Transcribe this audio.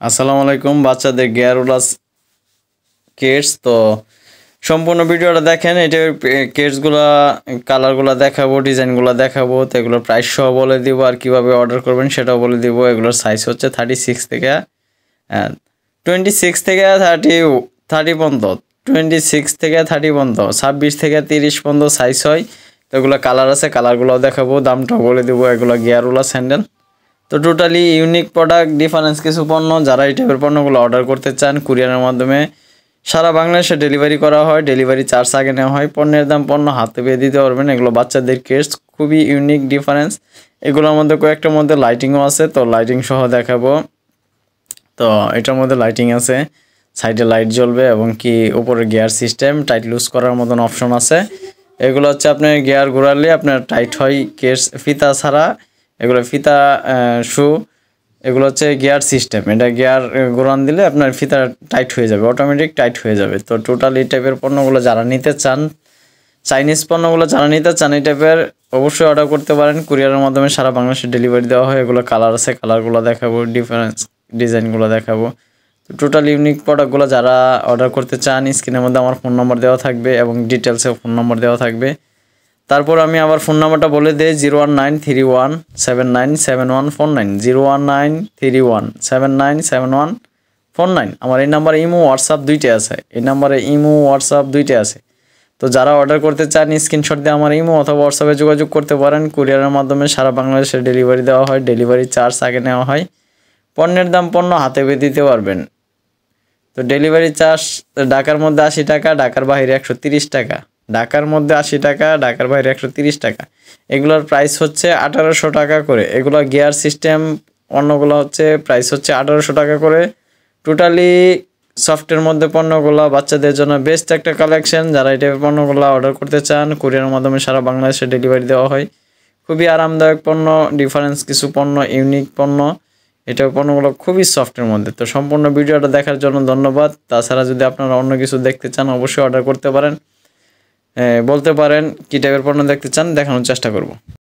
আসসালামু আলাইকুম বাচ্চাদের গিয়ারওয়ালা কেটস। তো সম্পূর্ণ ভিডিওটা দেখেন। এটা কেটসগুলো কালারগুলো দেখাবো, ডিজাইনগুলো দেখাবো, তো এগুলোর প্রাইস সহ বলে দিব আর কিভাবে অর্ডার করবেন সেটাও বলে দিব। এগুলোর সাইজ হচ্ছে 36 থেকে 26 থেকে 30 পর্যন্ত, 26 থেকে 30 পর্যন্ত, 26 থেকে 30 পর্যন্ত সাইজ হয়। তো এগুলো কালার আছে, কালারগুলোও দেখাবো, দামটাও বলে দেবো। এগুলো গিয়ারওয়ালা স্যান্ডেল। তো টোটালি ইউনিক প্রোডাক্ট, ডিফারেন্স কিছু পণ্য। যারা এই টাইপের পণ্যগুলো অর্ডার করতে চান কুরিয়ারের মাধ্যমে সারা বাংলাদেশে ডেলিভারি করা হয়। ডেলিভারি চার্জ আগে নেওয়া হয়। পণ্যের দাম পণ্য হাতে পেয়ে দিতে পারবেন। এগুলো বাচ্চাদের কেটস, খুবই ইউনিক ডিফারেন্স। এগুলোর মধ্যে কয়েকটার মধ্যে লাইটিংও আছে, তো লাইটিং সহ দেখাবো। তো এটার মধ্যে লাইটিং আছে, সাইডে লাইট জ্বলবে এবং কি উপরে গিয়ার সিস্টেম, টাইট লুজ করার মতন অপশন আছে। এগুলো হচ্ছে আপনার গিয়ার ঘোরালে আপনার টাইট হয় কেটস ফিতা ছাড়া। এগুলো ফিতা শু, এগুলো হচ্ছে গিয়ার সিস্টেম। এটা গিয়ার ঘোরান দিলে আপনার ফিতা টাইট হয়ে যাবে, অটোমেটিক টাইট হয়ে যাবে। তো টোটাল এই টাইপের পণ্যগুলো যারা নিতে চান, চাইনিজ পণ্যগুলো যারা নিতে চান এই টাইপের, অবশ্যই অর্ডার করতে পারেন। কুরিয়ারের মাধ্যমে সারা বাংলাদেশে ডেলিভারি দেওয়া হয়। এগুলো কালার আছে, কালারগুলো দেখাবো, ডিফারেন্স ডিজাইনগুলো দেখাবো। তো টোটাল ইউনিক প্রোডাক্টগুলো যারা অর্ডার করতে চান, স্ক্রিনের মধ্যে আমার ফোন নম্বর দেওয়া থাকবে এবং ডিটেলসে ফোন নম্বর দেওয়া থাকবে। তারপর আমি আবার ফোন নাম্বারটা বলে দিই, 01931797149, 01931797149। আমার এই নাম্বারে ইমো হোয়াটসঅ্যাপ দুইটাই আছে, এই নাম্বারে ইমো হোয়াটসঅ্যাপ দুইটাই আছে। তো যারা অর্ডার করতে চান স্ক্রিনশট দিয়ে আমার ইমো অথবা হোয়াটসঅ্যাপে যোগাযোগ করতে পারেন। কুরিয়ারের মাধ্যমে সারা বাংলাদেশে ডেলিভারি দেওয়া হয়। ডেলিভারি চার্জ আগে নেওয়া হয়। পণ্যের দাম পণ্য হাতে পেয়ে দিতে পারবেন। তো ডেলিভারি চার্জ ঢাকার মধ্যে 80 টাকা, ঢাকার বাইরে 130 টাকা। ঢাকার মধ্যে 80 টাকা, ঢাকার বাইরে 130 টাকা। এগুলোর প্রাইস হচ্ছে 1800 টাকা করে। এগুলো গিয়ার সিস্টেম, অন্যগুলো হচ্ছে প্রাইস হচ্ছে 1800 টাকা করে। টোটালি সফটের মধ্যে পণ্যগুলো বাচ্চাদের জন্য বেস্ট একটা কালেকশন। যারা এই টাইপের পণ্যগুলো অর্ডার করতে চান কুরিয়ারের মাধ্যমে সারা বাংলাদেশে ডেলিভারি দেওয়া হয়। খুবই আরামদায়ক পণ্য, ডিফারেন্স কিছু পণ্য, ইউনিক পণ্য। এটা পণ্যগুলো খুবই সফটের মধ্যে। তো সম্পূর্ণ ভিডিওটা দেখার জন্য ধন্যবাদ। তাছাড়া যদি আপনারা অন্য কিছু দেখতে চান অবশ্যই অর্ডার করতে পারেন, বলতে পারেন কী টাইপের পণ্য দেখতে চান, দেখানোর চেষ্টা করব।